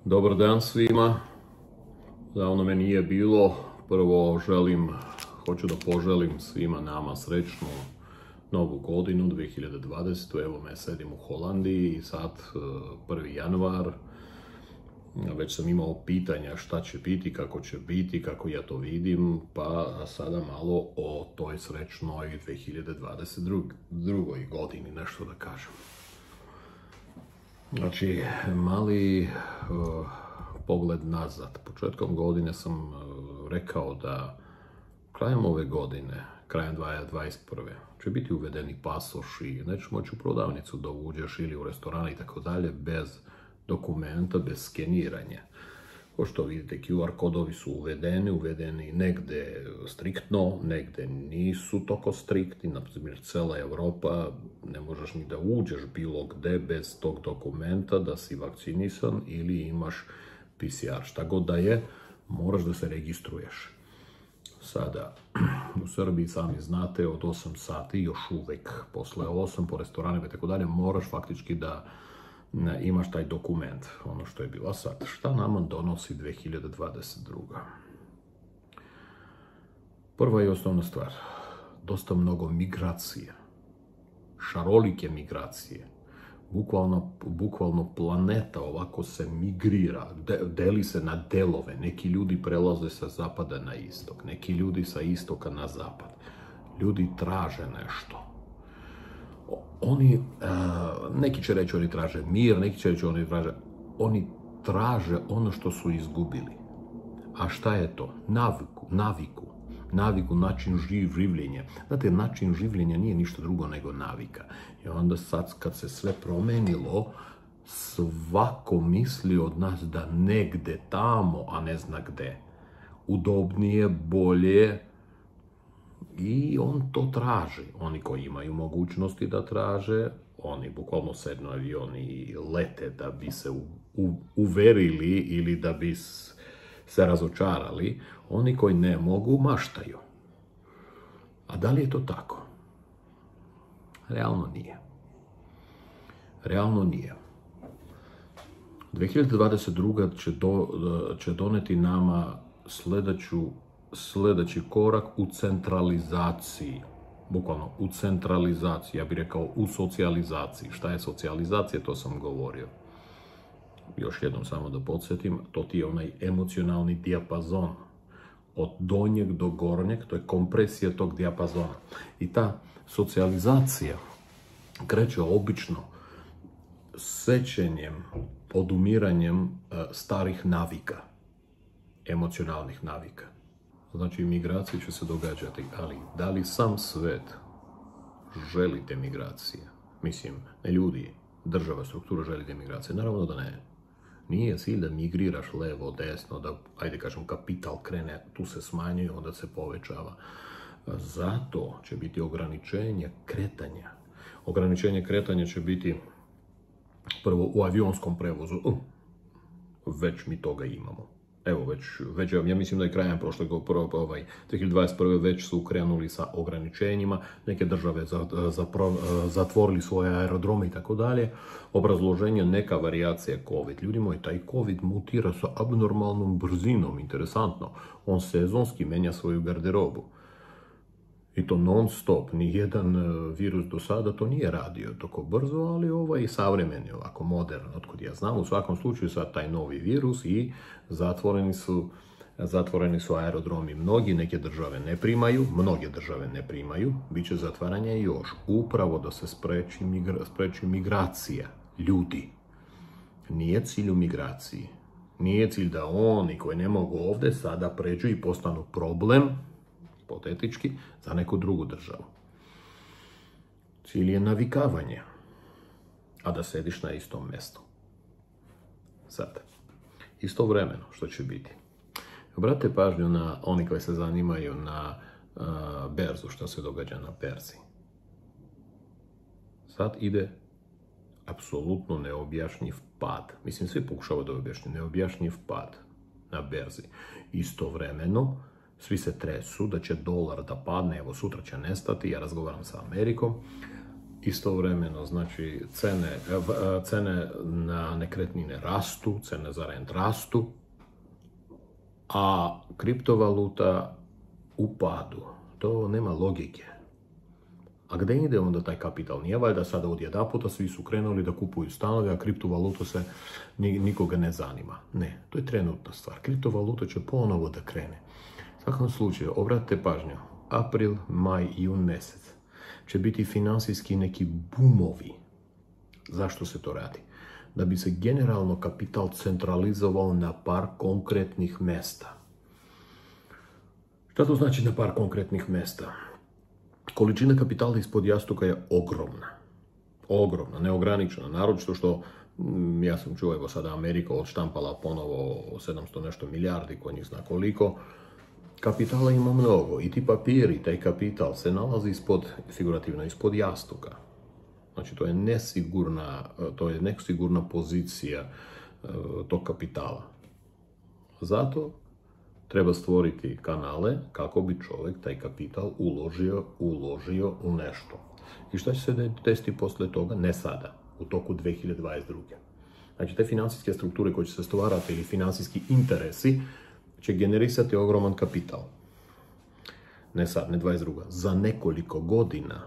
Dobar dan svima. Davno me nije bilo. Prvo hoću da poželim svima nama srećnu novu godinu 2020. Evo me, sedim u Holandiji i sad 1. januar. Već sam imao pitanja šta će biti, kako ja to vidim, pa sada malo o toj srećnoj 2022. godini nešto da kažem. Znači, mali pogled nazad. Početkom godine sam rekao da krajem ove godine, krajem 2021. će biti uvedeni pasoši, nećeš moći u prodavnicu da uđeš ili u restorane i tako dalje bez dokumenta, bez skeniranja. Kao što vidite, QR kodovi su uvedeni negde striktno, negde nisu toliko striktni, na primjer cela Evropa, ne možeš ni da uđeš bilo gde bez tog dokumenta da si vakcinisan ili imaš PCR. Šta god da je, moraš da se registruješ. Sada, u Srbiji sami znate, od 8 sati, još uvek posle 8 po restoranima i tako dalje, moraš faktički da imaš taj dokument, ono što je bilo. Sad, šta nama donosi 2022. Prva i osnovna stvar, dosta mnogo migracije, šarolike migracije, bukvalno planeta ovako se migrira, deli se na delove, neki ljudi prelaze sa zapada na istok, neki ljudi sa istoka na zapad, ljudi traže nešto. Neki će reći oni traže mir, neki će reći oni traže ono što su izgubili. A šta je to? Naviku, način življenja. Znate, način življenja nije ništa drugo nego navika. I onda sad kad se sve promenilo, svako misli od nas da negde tamo, a ne zna gde. Udobnije, bolje, i on to traži. Oni koji imaju mogućnosti da traže, oni bukvalno sednu na avion i lete da bi se uverili ili da bi se razočarali. Oni koji ne mogu, maštaju. A da li je to tako? Realno nije. 2022. će doneti nama sljedeći korak u centralizaciji. Bukvalno u centralizaciji, ja bih rekao u socijalizaciji. Šta je socijalizacija, to sam govorio. Još jednom samo da podsjetim, to ti je onaj emocionalni dijapazon. Od donjeg do gornjeg, to je kompresija tog dijapazona. I ta socijalizacija kreće obično sećenjem, odumiranjem starih navika, emocionalnih navika. Znači, migracije će se događati, ali da li sam svet želi te migracije? Mislim, ne ljudi, država, struktura želi te migracije. Naravno da ne. Nije cilj da migriraš levo, desno, da, ajde kažem, kapital krene, tu se smanjuje, onda se povećava. Zato će biti ograničenje kretanja. Ograničenje kretanja će biti prvo u avionskom prevozu. Već mi toga imamo. Evo, već ja mislim da je krajem 2021. već su krenuli sa ograničenjima, neke države zatvorili svoje aerodrome i tako dalje. Obrazloženje, neka varijacija COVID. Ljudi moji, taj COVID mutira sa abnormalnom brzinom, interesantno. On sezonski menja svoju garderobu. I to non stop, nijedan virus do sada to nije radio tako brzo, ali ovaj savremeni, ovako modern, otkud ja znam. U svakom slučaju sad taj novi virus i zatvoreni su aerodromi. Neke države ne primaju, bit će zatvaranja još, upravo da se spreči migracija ljudi. Nije cilj u migraciji, nije cilj da oni koji ne mogu ovdje sada pređu i postanu problem, hipotetički, za neku drugu državu. Cilj je navikavanje, a da sediš na istom mjestu. Sad, istovremeno, što će biti? Obratite pažnju na oni koji se zanimaju na berzu, što se događa na berzi. Sad ide apsolutno neobjašnjiv pad. Mislim, svi pokušavaju da objašnju neobjašnjiv pad na berzi. Istovremeno, svi se tresu da će dolar da padne, evo sutra će nestati, ja razgovaram sa Amerikom, istovremeno, znači cene na nekretnine rastu, cene za rent rastu, a kriptovaluta u padu. To nema logike. A gdje ide onda taj kapital? Nije valjda sada odjedanputa svi su krenuli da kupuju stanove, a kriptovaluta se nikoga ne zanima. Ne, to je trenutna stvar. Kriptovaluta će ponovo da krene. U svakom slučaju, obratite pažnju, april, maj, jun mjesec će biti financijski neki bumovi. Zašto se to radi? Da bi se generalno kapital centralizovao na par konkretnih mjesta. Šta to znači na par konkretnih mjesta? Količina kapitala ispod jastuka je ogromna. Ogromna, neograničena. Naročito što, ja sam čuo, evo sada Amerika odštampala ponovo 700 nešto milijardi, ko njih zna koliko. Kapitala ima mnogo i ti papiri, taj kapital se nalazi figurativno ispod jastuka. Znači to je nesigurna pozicija tog kapitala. Zato treba stvoriti kanale kako bi čovjek taj kapital uložio u nešto. I šta će se desiti poslije toga? Ne sada, u toku 2022. Znači te financijske strukture koje će se stvarati ili financijski interesi će generisati ogroman kapital. Ne sad, ne 22. Za nekoliko godina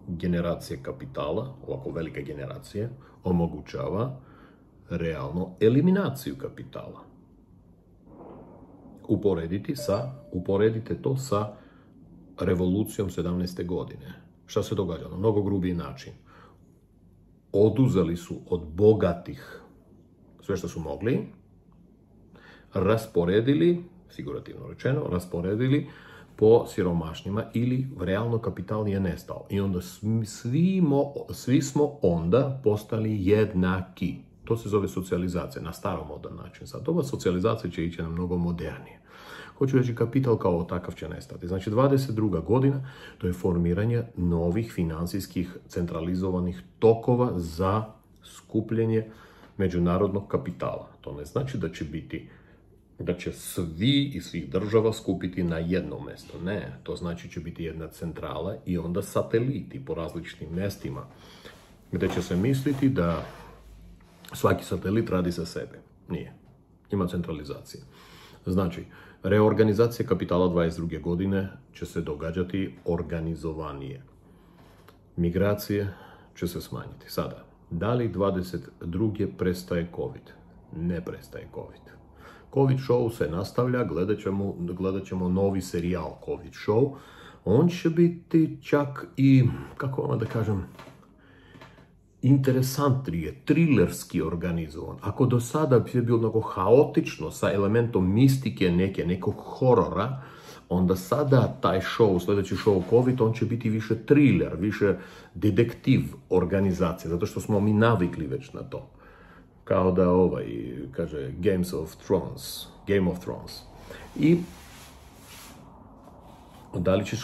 generacije kapitala, ovako velike generacije, omogućava realno eliminaciju kapitala. Uporedite to sa revolucijom 17. godine. Šta se događa? Na mnogo grubiji način. Oduzeli su od bogatih sve što su mogli, rasporedili, figurativno rečeno, po siromašnjima ili realno kapital je nestao. I onda svi smo onda postali jednaki. To se zove socijalizacija, na staromodan način. Sad, ova socijalizacija će ići na mnogo modernije. Hoću reći, kapital kao takav će nestati. Znači, 22. godina, to je formiranje novih financijskih centralizovanih tokova za skupljenje međunarodnog kapitala. To ne znači da će svi iz svih država skupiti na jedno mjesto. Ne, to znači će biti jedna centrala i onda sateliti po različitim mjestima, gdje će se misliti da svaki satelit radi za sebe. Nije. Ima centralizacije. Znači, reorganizacija kapitala 22. godine će se događati organizovanije. Migracije će se smanjiti. Sada, da li 22. prestaje COVID? Ne prestaje COVID. COVID show se nastavlja, gledat ćemo novi serijal COVID show. On će biti čak i, kako vam da kažem, interesantnije, thrillerski organizovan. Ako do sada je bilo mnogo haotično sa elementom mistike nekog horora, onda sada taj show, sljedeći show COVID, on će biti više thriller, više detektiv organizacija, zato što smo mi navikli već na to. Kao da kaže Game of Thrones. I da li će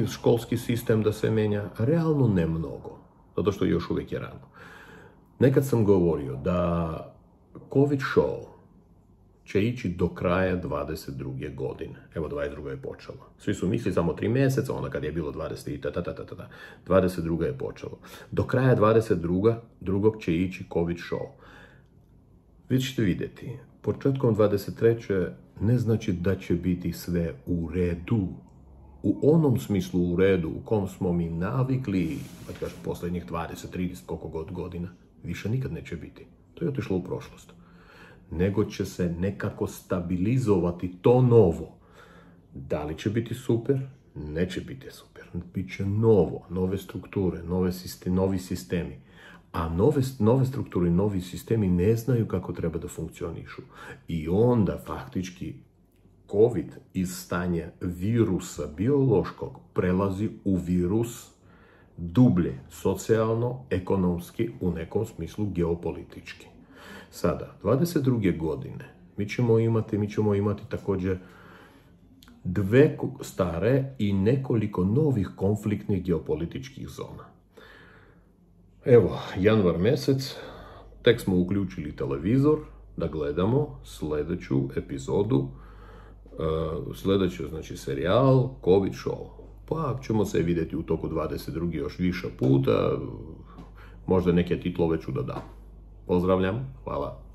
školski sistem da se menja? Realno ne mnogo, zato što još uvijek je rano. Nekad sam govorio da COVID show će ići do kraja 22. godine. Evo, 22. je počelo. Svi su mislili samo 3 mjeseca, onda kad je bilo 22. je počelo. Do kraja 22. će ići COVID show. Vi ćete vidjeti, početkom 23. ne znači da će biti sve u redu. U onom smislu u redu u kom smo mi navikli, da kažem, posljednjih 20, 30, koliko god godina, više nikad neće biti. To je otišlo u prošlost. Nego će se nekako stabilizovati to novo. Da li će biti super? Neće biti super. Biće novo, nove strukture, novi sistemi. A nove strukture i novi sistemi ne znaju kako treba da funkcionišu. I onda faktički COVID iz stanja virusa biološkog prelazi u virus dublje, socijalno, ekonomski, u nekom smislu geopolitički. Sada, 22. godine, mi ćemo imati također 2 stare i nekoliko novih konfliktnih geopolitičkih zona. Evo, januar mjesec, tek smo uključili televizor da gledamo sljedeću epizodu, sljedeći, znači, serijal COVID show. pa ćemo se vidjeti u toku 22. još više puta, možda neke titlove ću dodam. Pozdravljam, hvala.